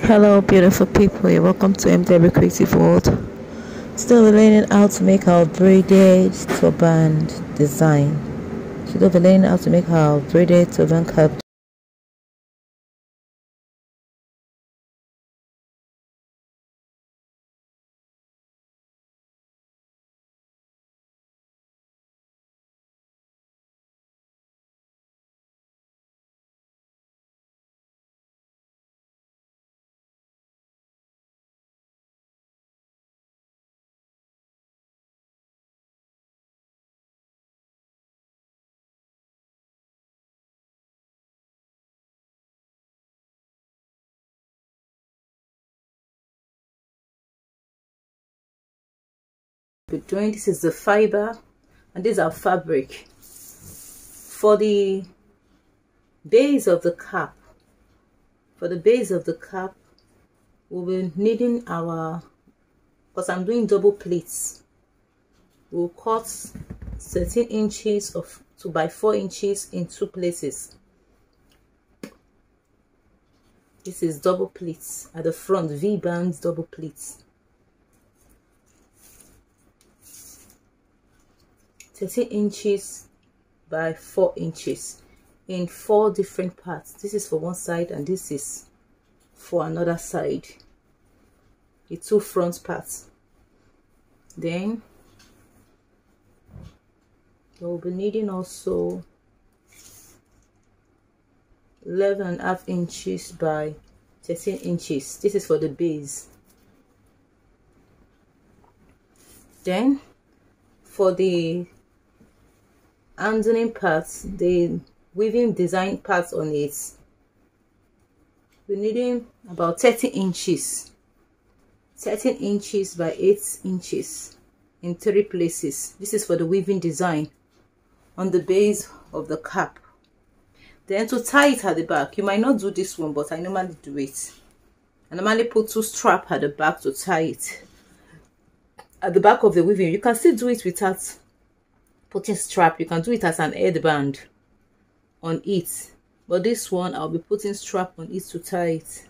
Hello beautiful people, you're welcome to MW Creative World. Still learning how to make our braided turban design. Still learning how to make our braided turban cap. We're doing this is the fiber and these are fabric. For the base of the cap, we'll be needing our, because I'm doing double pleats, we'll cut 13 inches of 2 by 4 inches in 2 places. This is double pleats at the front, V-bands double pleats. 13 inches by 4 inches in 4 different parts. This is for one side and this is for another side, the 2 front parts. Then we'll be needing also 11.5 inches by 13 inches. This is for the base. Then for the handling parts, the weaving design parts on it, we're needing about 13 inches by 8 inches in 3 places. This is for the weaving design on the base of the cap. Then to tie it at the back, you might not do this one, but I normally do it. I normally put 2 straps at the back to tie it at the back of the weaving. You can still do it without putting strap. You can do it as an headband on it, but this one I'll be putting strap on it to tie it.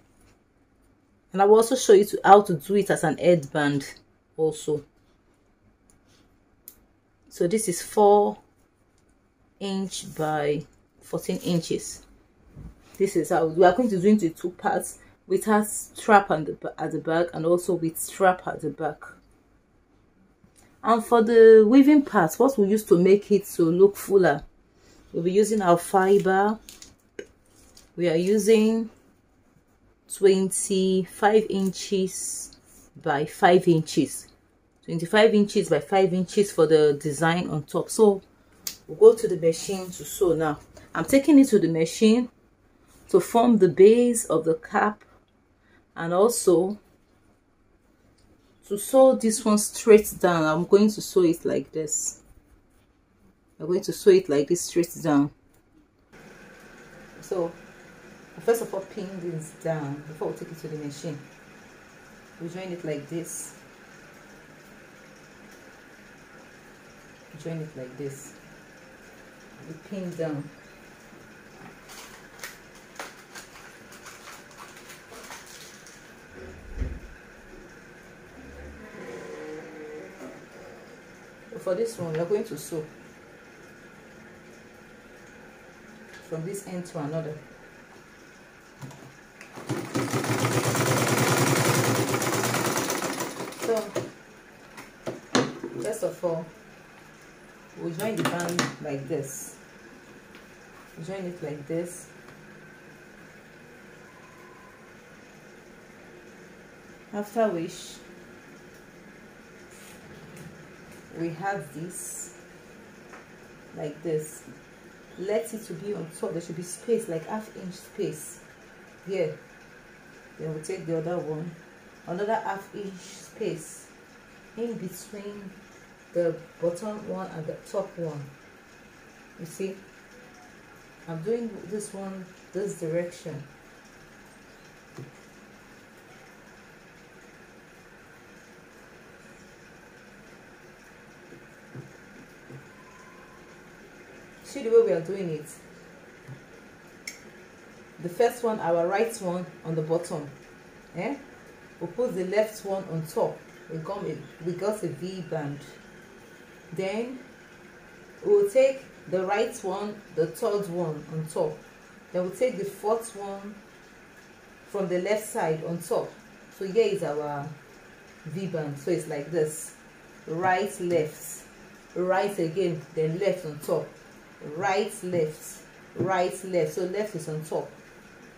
And I will also show you how to do it as an headband also. So this is 4 inch by 14 inches. This is how we are going to do into 2 parts, without strap at the back and also with strap at the back. And for the weaving part, what we use to make it to look fuller, we'll be using our fiber. We are using 25 inches by 5 inches. 25 inches by 5 inches for the design on top. So we'll go to the machine to sew now. I'm taking it to the machine to form the base of the cap and also to sew this one straight down. I'm going to sew it like this. I'm going to sew it like this straight down. So first of all, pin this down before we take it to the machine. We join it like this. Join it like this. We pin down. For this one, we are going to sew from this end to another. So first of all, we'll join the band like this. Join it like this. After which we have this like this. Let it to be on top. There should be space, like ½ inch space here. Then we'll take the other one, another ½ inch space in between the bottom one and the top one. You see, I'm doing this one this direction. See the way we are doing it. The first one, our right one on the bottom, We'll put the left one on top. We got a V band. Then we'll take the right one, the third one on top. Then we'll take the fourth one from the left side on top. So here is our V band. So it's like this: right, left, right again, then left on top, right, left, right, left. So left is on top.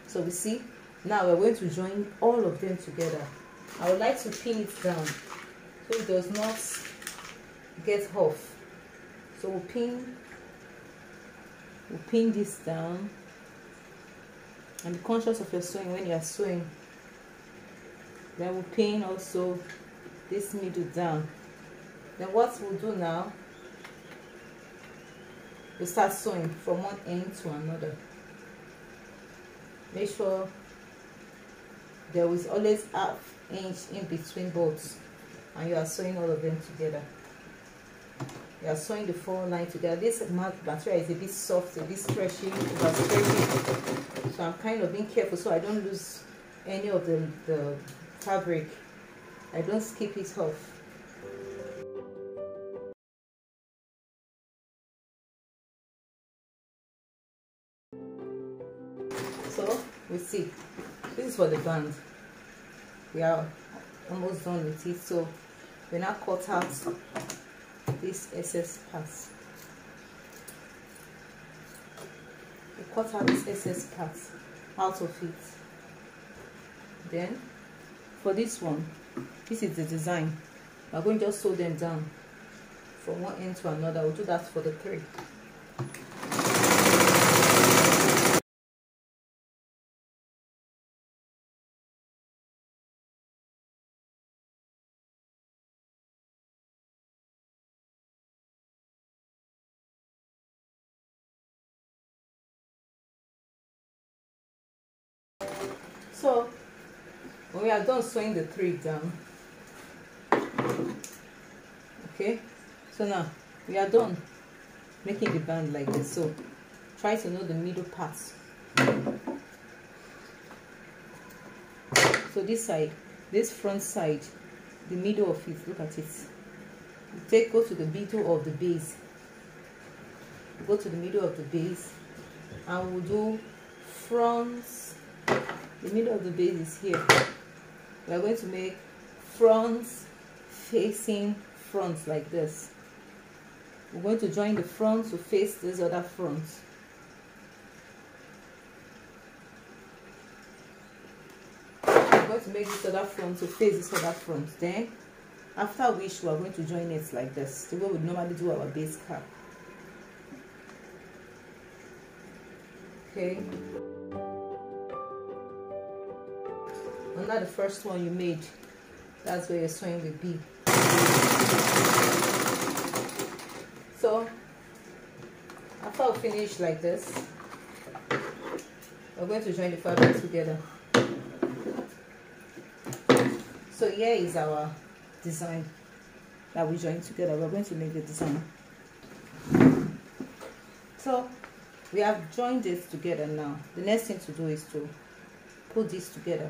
So we see now we're going to join all of them together. I would like to pin it down so it does not get off. So we'll pin this down, and be conscious of your sewing when you are sewing. Then we'll pin also this middle down. Then what we'll do now, we'll start sewing from one end to another. Make sure there is always ½ inch in between both, and you are sewing all of them together. You are sewing the 4 lines together. This material is a bit soft, a bit stretchy, over stretchy, so I'm kind of being careful so I don't lose any of the fabric. I don't skip it off. So we see this is for the band. We are almost done with it, so we now cut out this excess parts. We cut out this excess parts out of it. Then for this one, this is the design. We're going to just sew them down from one end to another. We'll do that for the 3. So when we are done sewing the 3 down, okay, so now we are done making the band like this. So try to know the middle parts. So this side, this front side, the middle of it, look at it. You go to the middle of the base, go to the middle of the base, and we'll do fronts. The middle of the base is here. We are going to make fronts facing fronts like this. We're going to join the front to face this other front. We're going to make this other front to face this other front. Then, after which we are going to join it like this, the way we normally do our base cap. Okay. Under the first one you made, that's where you're sewing the B. So after we finish like this, we're going to join the fabric together. So here is our design that we joined together. We're going to make the design. So we have joined this together now. The next thing to do is to put this together.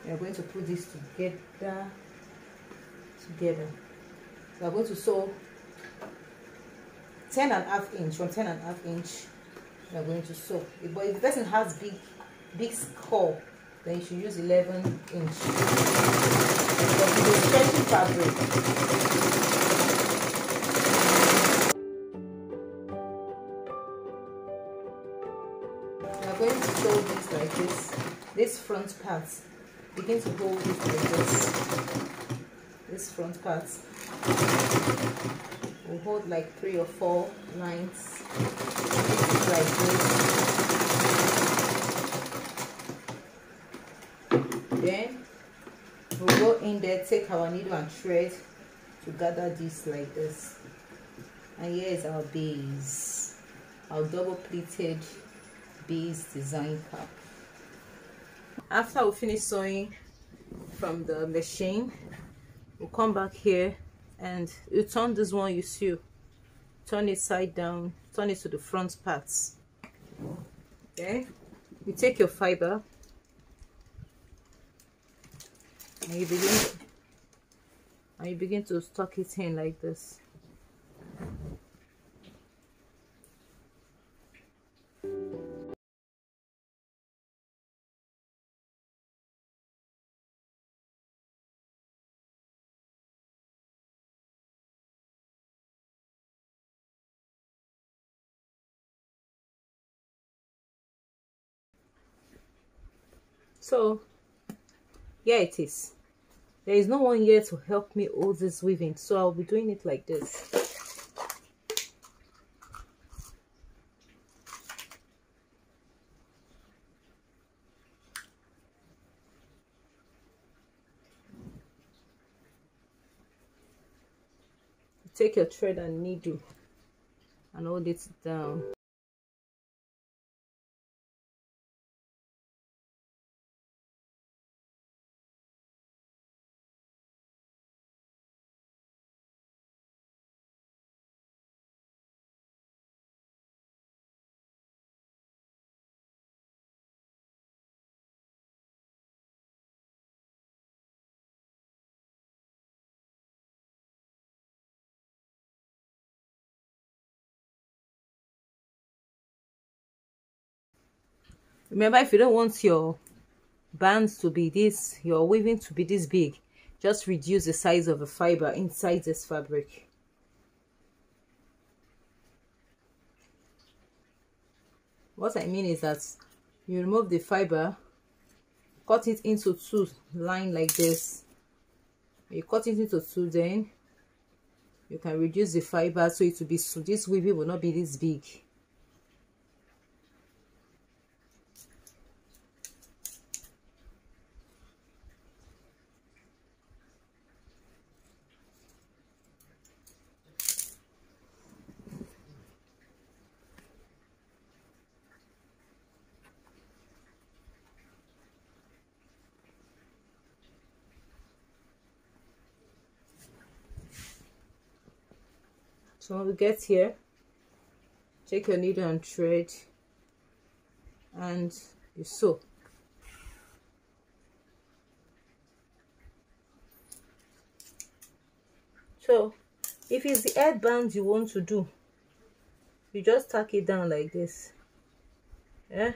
We are going to put this together. We are going to sew 10.5 inch. From 10.5 inch, we are going to sew. But if the person has big skull, then you should use 11 inch. But it is stretchy fabric. We are going to sew this like this. This front part. Begin to hold it like this. This front part. We'll hold like 3 or 4 lines like this. Then we'll go in there, take our needle and thread to gather this like this. And here is our base, our double pleated base design cap. After we finish sewing from the machine, we'll come back here and you turn this one you sew, turn it side down, turn it to the front parts. Okay, You take your fiber and you begin to tuck it in like this. So here it is. There is no one here to help me hold this weaving, so I'll be doing it like this. Take your thread and needle and hold it down. Remember, if you don't want your bands to be this, your weaving to be this big, just reduce the size of the fiber inside this fabric. What I mean is that you remove the fiber, cut it into two line like this. You cut it into two, then you can reduce the fiber so it will be, so this weaving will not be this big. So when we get here, take your needle and thread and you sew. So if it's the headband you want to do, you just tack it down like this. Yeah,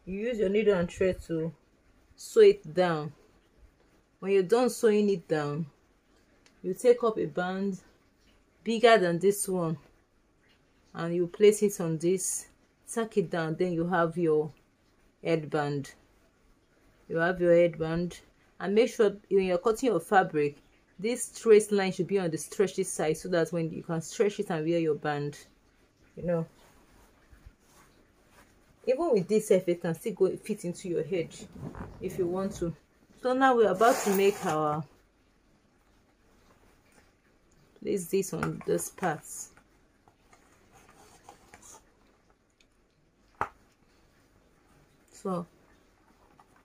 you use your needle and thread to sew it down. When you're done sewing it down, you take up a band bigger than this one and you place it on this, tack it down, then you have your headband. And make sure when you're cutting your fabric, this trace line should be on the stretchy side so that when you can stretch it and wear your band, you know. Even with this, if it can still go fit into your head if you want to. So now we're about to make our, place this on this part. So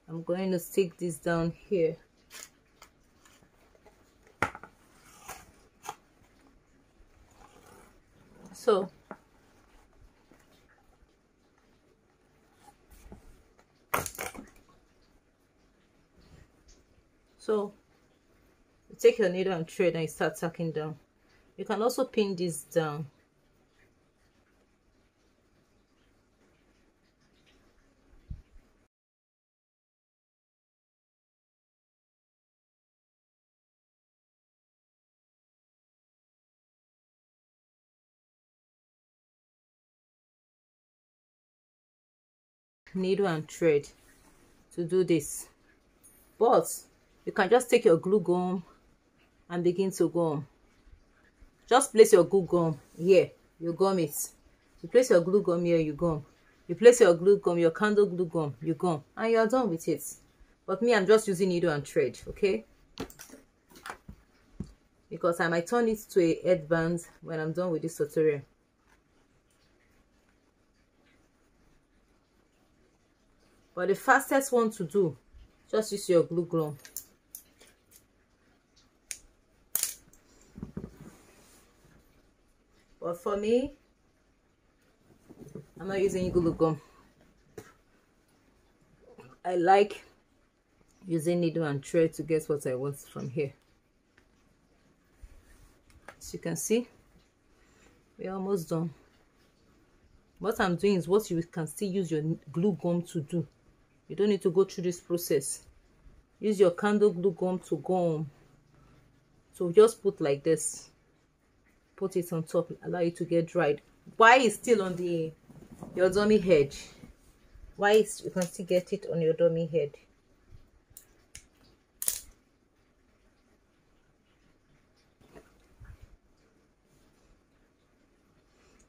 I'm going to stick this down here. So you take your needle and thread and you start tacking down. You can also pin this down. Needle and thread to do this, but you can just take your glue gum and begin to gum. Just place your glue gum here, you gum it. You place your glue gum here, you gum. You place your glue gum, your candle glue gum, you gum, and you are done with it. But me, I'm just using needle and thread, okay? Because I might turn it to a headband when I'm done with this tutorial. But the fastest one to do, just use your glue gum. But for me, I'm not using glue gum. I like using needle and thread to get what I want from here. As you can see, we're almost done. What I'm doing is what you can still use your glue gum to do. You don't need to go through this process. Use your candle glue gum to gum. So just put like this. Put it on top, allow it to get dried. Why it's still on your dummy head? You can still get it on your dummy head.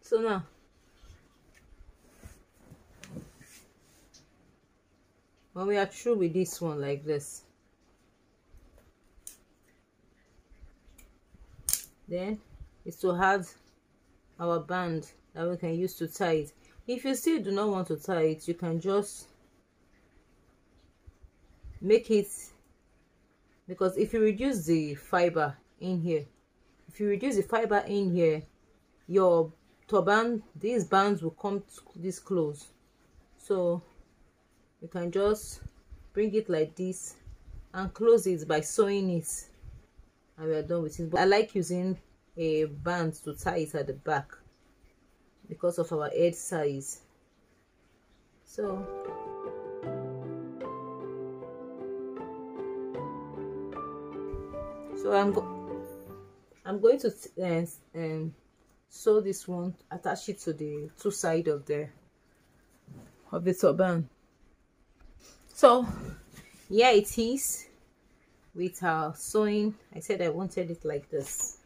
So now, when we are through with this one like this, then it's to add our band that we can use to tie it. If you still do not want to tie it, you can just make it, because if you reduce the fiber in here, your turban, these bands will come this close. So you can just bring it like this and close it by sewing it, and we are done with it. But I like using a band to tie it at the back because of our head size. So I'm going to sew this one, attach it to the two sides of the turban. So here it is with our sewing. I said I wanted it like this.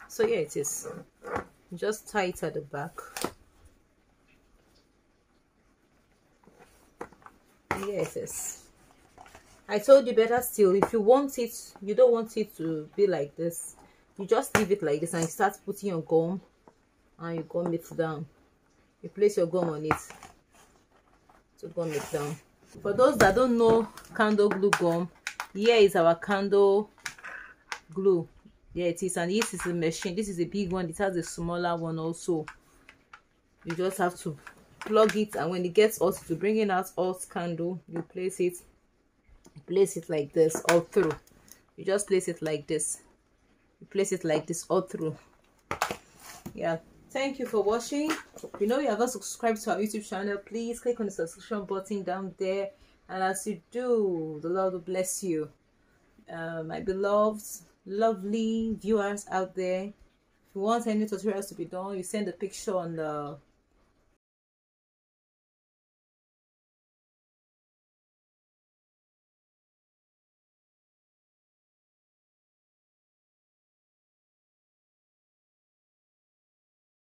So here it is. Just tie it at the back. And here it is. I told you better still, if you want it, you don't want it to be like this, you just leave it like this and you start putting your gum and you gum it down. You place your gum on it to gum it down. For those that don't know candle glue gum, here is our candle glue. There it is, and this is the machine. This is a big one. It has a smaller one also. You just have to plug it, and when it gets hot, to bring in out hot candle, you place it like this all through. You just place it like this. You place it like this all through. Yeah, thank you for watching. If you know you haven't subscribed to our YouTube channel, please click on the subscription button down there, and as you do, the Lord will bless you. My beloved, lovely viewers out there, if you want any tutorials to be done, you send a picture on the